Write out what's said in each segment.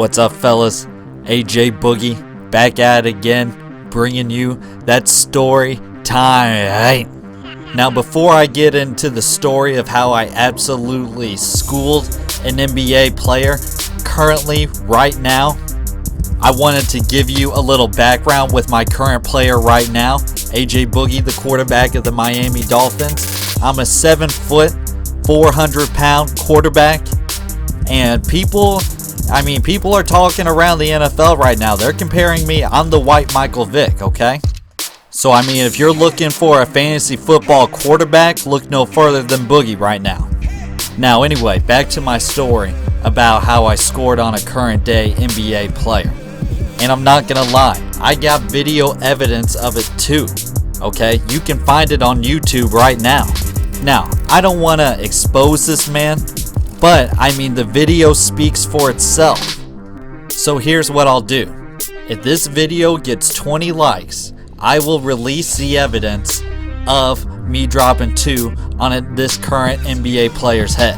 What's up, fellas? AJ Boogie back at it again, bringing you that story time. Now, before I get into the story of how I absolutely schooled an NBA player currently right now, I wanted to give you a little background with my current player right now, AJ Boogie, the quarterback of the Miami Dolphins. I'm a 7-foot, 400-pound quarterback, and people are talking around the NFL right now. They're comparing me. I'm the white Michael Vick, okay? So, if you're looking for a fantasy football quarterback, look no further than Boogie right now. Now, anyway, back to my story about how I scored on a current day NBA player. And I'm not gonna lie, I got video evidence of it too, okay? You can find it on YouTube right now. Now, I don't want to expose this man, but the video speaks for itself. So here's what I'll do. If this video gets 20 likes, I will release the evidence of me dropping 2 on this current NBA player's head.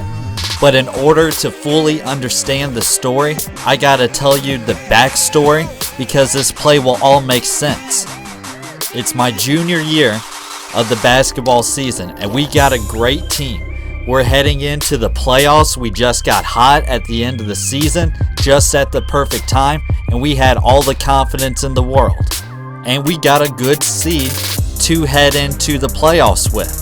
But in order to fully understand the story, I gotta tell you the backstory, because this play will all make sense. It's my junior year of the basketball season, and we got a great team. We're heading into the playoffs. We just got hot at the end of the season, just at the perfect time, and we had all the confidence in the world. And we got a good seed to head into the playoffs with.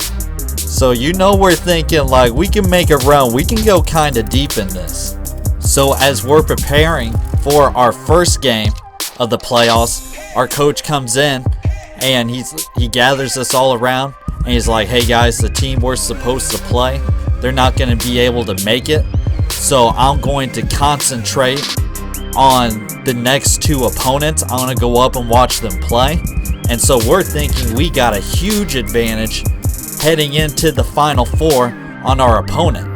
So we're thinking like we can make a run. We can go kind of deep in this. So as we're preparing for our first game of the playoffs, our coach comes in and he gathers us all around and he's like, hey guys, the team we're supposed to play, they're not going to be able to make it. So I'm going to concentrate on the next 2 opponents. I'm going to go up and watch them play. And so we're thinking we got a huge advantage heading into the Final Four on our opponent.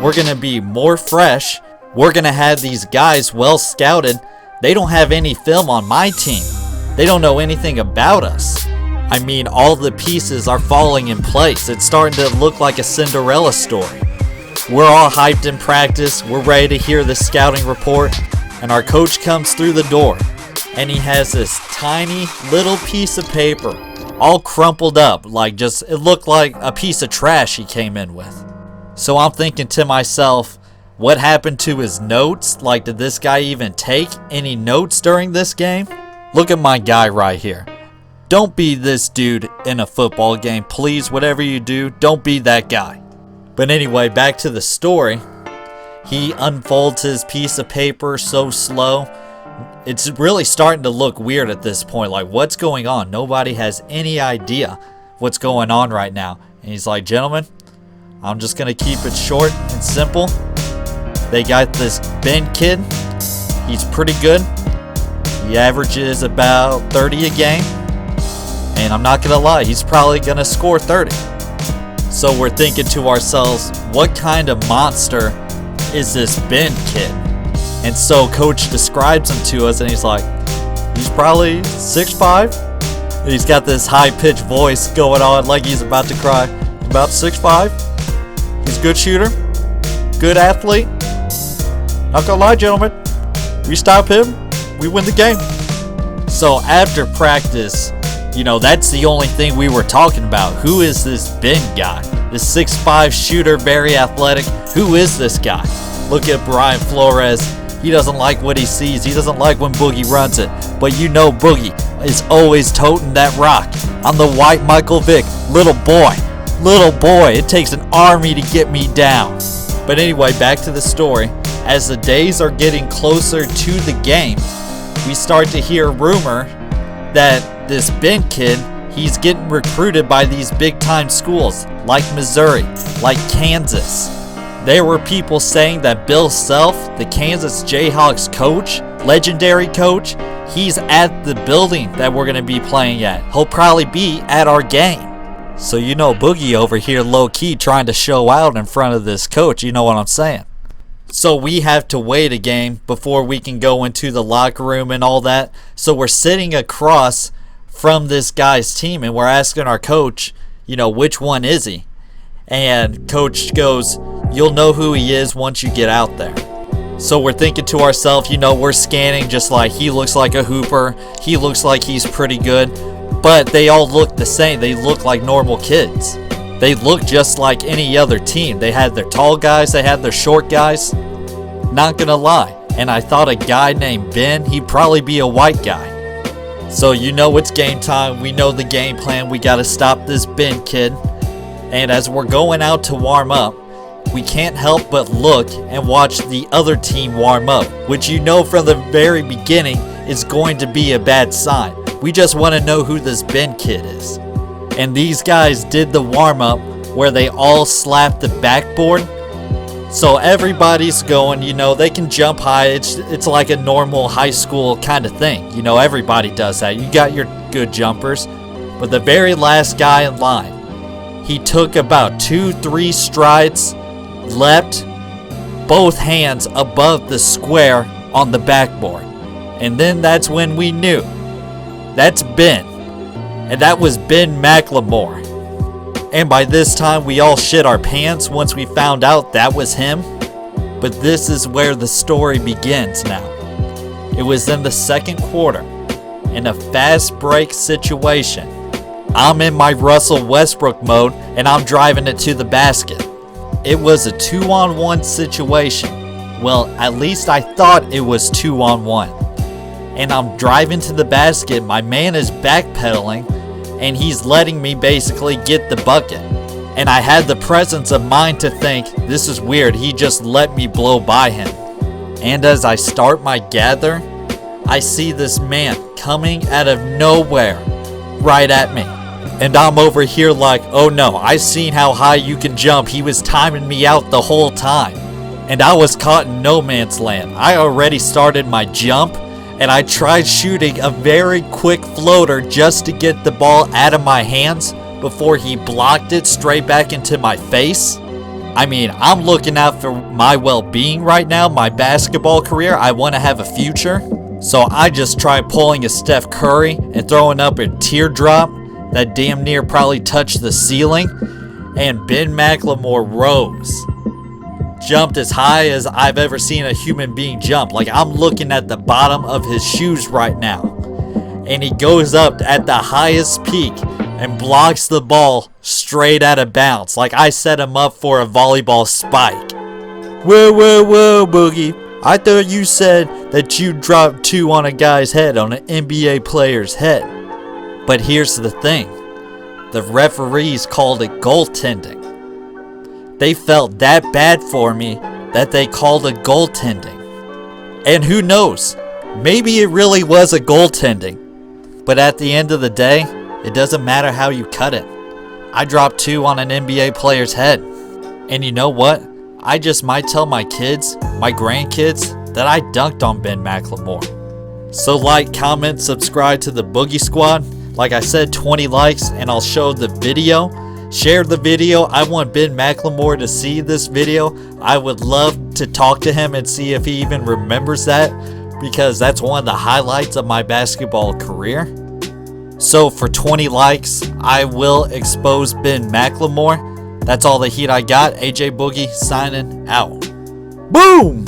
We're going to be more fresh. We're going to have these guys well scouted. They don't have any film on my team. They don't know anything about us. All the pieces are falling in place. It's starting to look like a Cinderella story. We're all hyped in practice. We're ready to hear the scouting report. And our coach comes through the door. And he has this tiny little piece of paper, all crumpled up, it looked like a piece of trash he came in with. So I'm thinking to myself, what happened to his notes? Did this guy even take any notes during this game? Look at my guy right here. Don't be this dude in a football game, please. Whatever you do, don't be that guy. But anyway, back to the story. He unfolds his piece of paper so slow. It's really starting to look weird at this point. What's going on? Nobody has any idea what's going on right now. And he's like, gentlemen, I'm just going to keep it short and simple. They got this Ben kid. He's pretty good. He averages about 30 a game. And I'm not going to lie, he's probably going to score 30. So we're thinking to ourselves, what kind of monster is this Ben kid? And so coach describes him to us and he's like, he's probably 6'5". And he's got this high-pitched voice going on like he's about to cry. About 6'5". He's a good shooter. Good athlete. Not gonna lie, gentlemen. We stop him, we win the game. So after practice, that's the only thing we were talking about. Who is this Ben guy? This 6'5" shooter, very athletic. Who is this guy? Look at Brian Flores. He doesn't like what he sees. He doesn't like when Boogie runs it. But Boogie is always toting that rock. I'm the white Michael Vick. Little boy. It takes an army to get me down. But anyway, back to the story. As the days are getting closer to the game, we start to hear rumor that this Ben kid, he's getting recruited by these big-time schools like Missouri, like Kansas. There were people saying that Bill Self, the Kansas Jayhawks coach, legendary coach, he's at the building that we're going to be playing at. He'll probably be at our game. So Boogie over here low-key trying to show out in front of this coach. You know what I'm saying? So we have to wait a game before we can go into the locker room and all that. So we're sitting across from this guy's team and we're asking our coach, which one is he? And coach goes, you'll know who he is once you get out there. So we're thinking to ourselves, you know, we're scanning just like he looks like a hooper. He looks like he's pretty good. But they all look the same. They look like normal kids. They look just like any other team. They had their tall guys. They had their short guys. Not gonna lie. And I thought a guy named Ben, he'd probably be a white guy. So you know it's game time. We know the game plan. We gotta stop this Ben kid. And as we're going out to warm up, we can't help but look and watch the other team warm up, which you know from the very beginning is going to be a bad sign. We just want to know who this Ben kid is. And these guys did the warm up where they all slapped the backboard. So everybody's going, you know, they can jump high. It's like a normal high school kind of thing. You know, everybody does that. You got your good jumpers. But the very last guy in line, he took about 2-3 strides, leapt both hands above the square on the backboard. And then that's when we knew. That's Ben. And that was Ben McLemore. And by this time we all shit our pants once we found out that was him. But this is where the story begins now. It was in the second quarter, in a fast break situation. I'm in my Russell Westbrook mode and I'm driving it to the basket. It was a 2-on-1 situation. Well, at least I thought it was 2-on-1. And I'm driving to the basket, my man is backpedaling, and he's letting me basically get the bucket. And I had the presence of mind to think, this is weird, he just let me blow by him. And as I start my gather, I see this man coming out of nowhere, right at me. And I'm over here like, oh no, I seen how high you can jump, he was timing me out the whole time. And I was caught in no man's land. I already started my jump, and I tried shooting a very quick floater just to get the ball out of my hands before he blocked it straight back into my face. I mean, I'm looking out for my well-being right now, my basketball career. I want to have a future. So I just tried pulling a Steph Curry and throwing up a teardrop that damn near probably touched the ceiling. And Ben McLemore rose. Jumped as high as I've ever seen a human being jump. Like, I'm looking at the bottom of his shoes right now. And he goes up at the highest peak and blocks the ball straight out of bounds. Like I set him up for a volleyball spike. Whoa, Boogie. I thought you said that you dropped 2 on a guy's head, on an NBA player's head. But here's the thing. The referees called it goaltending. They felt that bad for me that they called it goaltending. And who knows, maybe it really was a goaltending. But at the end of the day, it doesn't matter how you cut it. I dropped 2 on an NBA player's head. And you know what? I just might tell my kids, my grandkids, that I dunked on Ben McLemore. So like, comment, subscribe to the Boogie Squad. Like I said, 20 likes and I'll show the video. Share the video. I want Ben McLemore to see this video. I would love to talk to him and see if he even remembers that, because that's one of the highlights of my basketball career. So for 20 likes, I will expose Ben McLemore. That's all the heat I got. AJ Boogie signing out. Boom!